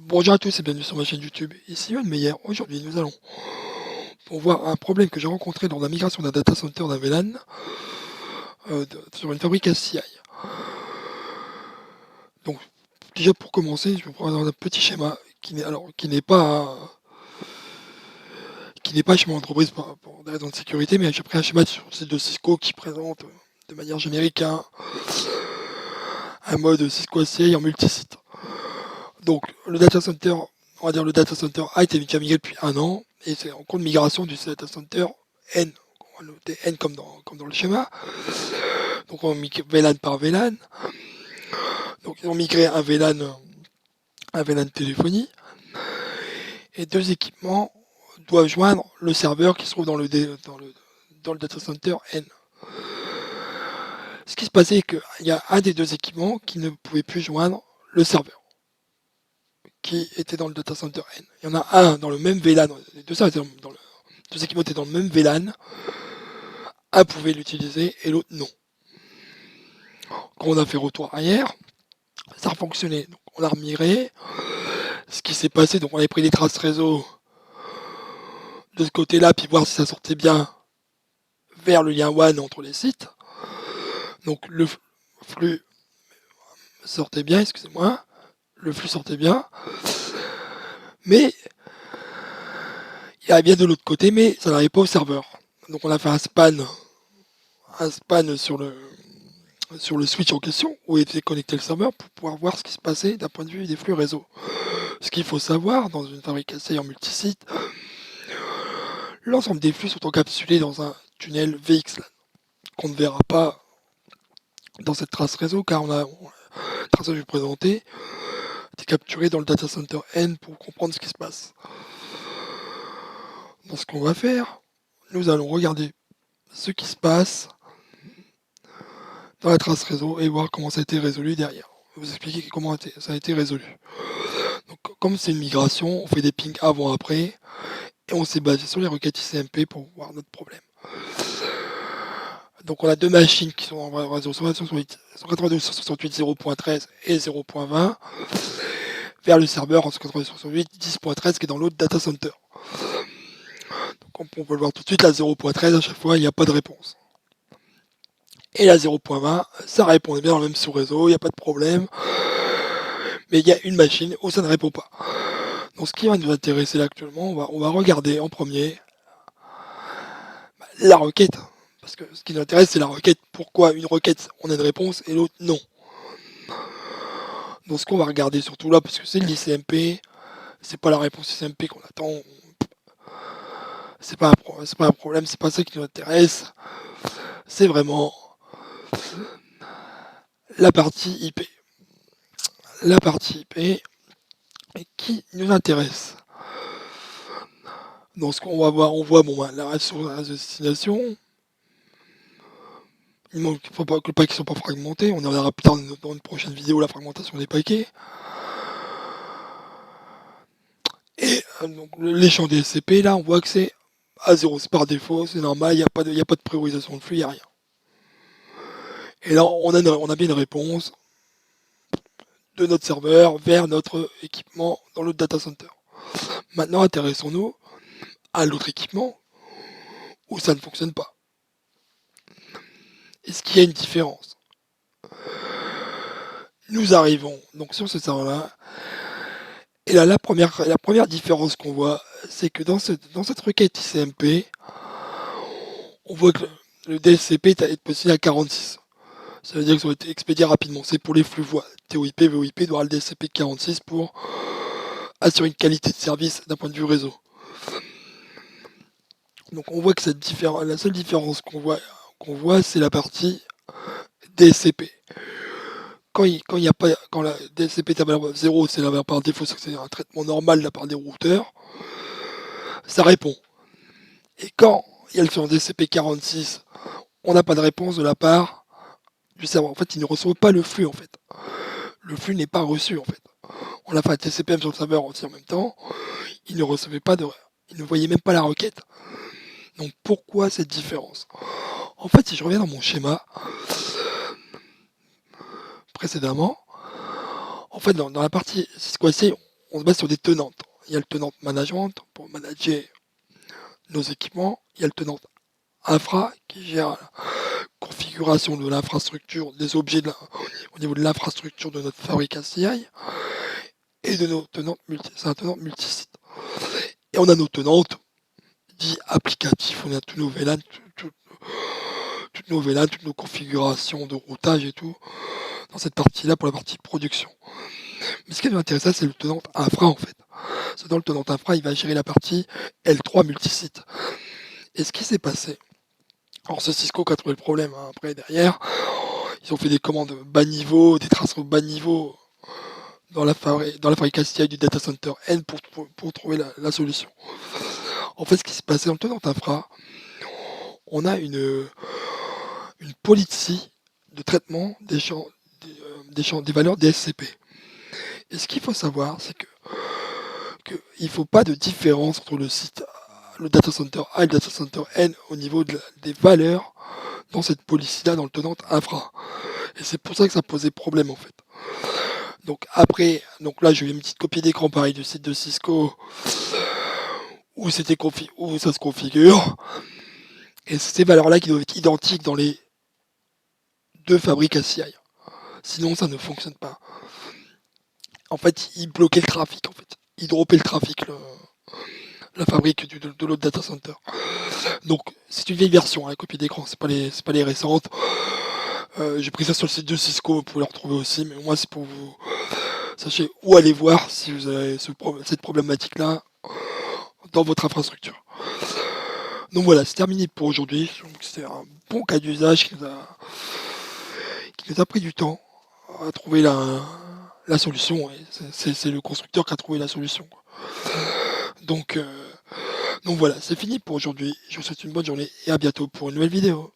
Bonjour à tous et bienvenue sur ma chaîne YouTube, ici Yoann Meyer. Aujourd'hui nous allons pour voir un problème que j'ai rencontré lors de la migration d'un data center d'un VLAN sur une fabrique SCI. Donc déjà pour commencer, je vais prendre un petit schéma qui n'est pas un schéma d'entreprise pour des raisons de sécurité, mais j'ai pris un schéma sur le site de Cisco qui présente de manière générique un mode Cisco SCI en multisite. Donc le data center, on va dire le data center A a été migré depuis un an et c'est en cours de migration du data center N. On va noter N comme dans le schéma. Donc on migre VLAN par VLAN. Donc ils ont migré un VLAN téléphonie et deux équipements doivent joindre le serveur qui se trouve dans le data center N. Ce qui se passait, c'est qu'il y a un des deux équipements qui ne pouvait plus joindre le serveur qui était dans le data center N. Il y en a un dans le même VLAN, les deux équipements étaient dans le même VLAN, un pouvait l'utiliser et l'autre non. Quand on a fait retour arrière, ça a fonctionné. Donc on a remigré. Ce qui s'est passé, donc on avait pris les traces réseau de ce côté-là, puis voir si ça sortait bien vers le lien WAN entre les sites. Donc le flux sortait bien, excusez-moi, le flux sortait bien, mais il y avait bien de l'autre côté, mais ça n'arrivait pas au serveur. Donc on a fait un span sur le switch en question où était connecté le serveur pour pouvoir voir ce qui se passait d'un point de vue des flux réseau. Ce qu'il faut savoir dans une fabrication en multisite, l'ensemble des flux sont encapsulés dans un tunnel VXLAN qu'on ne verra pas dans cette trace réseau car la trace que je vais présenter est capturée dans le data center N pour comprendre ce qui se passe. Donc ce qu'on va faire, nous allons regarder ce qui se passe dans la trace réseau et voir comment ça a été résolu derrière. Je vais vous expliquer comment ça a été résolu. Donc, comme c'est une migration, on fait des pings avant-après et on s'est basé sur les requêtes ICMP pour voir notre problème. Donc on a deux machines qui sont en réseau 192.168 0.13 et 0.20 vers le serveur en 192.168 10.13 qui est dans l'autre data center. Donc on peut le voir tout de suite, la 0.13 à chaque fois il n'y a pas de réponse. Et la 0.20, ça répondait bien dans le même sous-réseau, il n'y a pas de problème. Mais il y a une machine où ça ne répond pas. Donc ce qui va nous intéresser là actuellement, on va regarder en premier la requête. Parce que ce qui nous intéresse, c'est la requête. Pourquoi une requête, on a une réponse et l'autre, non. Donc ce qu'on va regarder surtout là, parce que c'est l'ICMP, c'est pas la réponse ICMP qu'on attend. C'est pas un problème, c'est pas ça qui nous intéresse. C'est vraiment la partie IP. La partie IP qui nous intéresse. Donc ce qu'on va voir, on voit la source de destination. Il manque pas que les paquets sont pas fragmentés. On en verra plus tard dans une prochaine vidéo la fragmentation des paquets. Et donc les champs DSCP, là, on voit que c'est à 0, c'est par défaut, c'est normal, il n'y a pas de priorisation de flux, il n'y a rien. Et là, on a bien une réponse de notre serveur vers notre équipement dans le data center. Maintenant, intéressons-nous à l'autre équipement où ça ne fonctionne pas. Est-ce qu'il y a une différence? Nous arrivons donc sur ce serveur-là. Et là, la première différence qu'on voit, c'est que dans cette requête ICMP, on voit que le DSCP est positionné à 46. Ça veut dire que ça va être expédié rapidement. C'est pour les flux voix. TOIP, VOIP doit avoir le DSCP 46 pour assurer une qualité de service d'un point de vue réseau. Donc on voit que la seule différence qu'on voit, c'est la partie DSCP. Quand la DSCP est à valeur 0, c'est la valeur par défaut, c'est un traitement normal de la part des routeurs, ça répond. Et quand il y a le DSCP 46, on n'a pas de réponse de la part du serveur. En fait, il ne reçoit pas le flux, en fait. Le flux n'est pas reçu, en fait. On a fait un TCPM sur le serveur aussi en même temps, il ne recevait pas il ne voyait même pas la requête. Donc pourquoi cette différence? En fait, si je reviens dans mon schéma précédemment, en fait, dans la partie SQLC, on se base sur des tenantes. Il y a le tenant management pour manager nos équipements. Il y a le tenant infra qui gère la configuration de l'infrastructure, des objets au niveau de l'infrastructure de notre fabrique ACI et de nos tenantes c'est un tenant multisite. Et on a nos tenantes dits applicatifs, on a tous nos VLAN, toutes nos VLAN, toutes nos configurations de routage et tout, dans cette partie-là pour la partie production. Mais ce qui est intéressant, c'est le tenant infra en fait. Dans le tenant infra, il va gérer la partie L3 multisite. Et ce qui s'est passé, alors c'est Cisco qui a trouvé le problème, hein. Après derrière, ils ont fait des commandes bas niveau, des traces bas niveau dans la fabrique ACI du data center N pour trouver la solution. En fait, ce qui s'est passé dans le tenant infra, on a une policy de traitement des valeurs DSCP. Et ce qu'il faut savoir, c'est qu'il ne faut pas de différence entre le data center A et le data center N au niveau des valeurs dans cette policy-là, dans le tenant infra. Et c'est pour ça que ça posait problème en fait. Donc après, là j'ai eu une petite copie d'écran pareil du site de Cisco où ça se configure. Et c'est ces valeurs-là qui doivent être identiques dans les deux fabriques ACI. Sinon ça ne fonctionne pas. En fait, ils bloquaient le trafic en fait. Ils droppaient le trafic, la fabrique de l'autre data center. Donc c'est une vieille version, la copie d'écran, c'est pas les récentes. J'ai pris ça sur le site de Cisco, vous pouvez le retrouver aussi, mais moi c'est pour vous sachez où aller voir si vous avez cette problématique-là dans votre infrastructure. Donc voilà, c'est terminé pour aujourd'hui. C'était un bon cas d'usage qui nous a pris du temps à trouver la solution. Et c'est le constructeur qui a trouvé la solution, quoi. Donc voilà, c'est fini pour aujourd'hui. Je vous souhaite une bonne journée et à bientôt pour une nouvelle vidéo.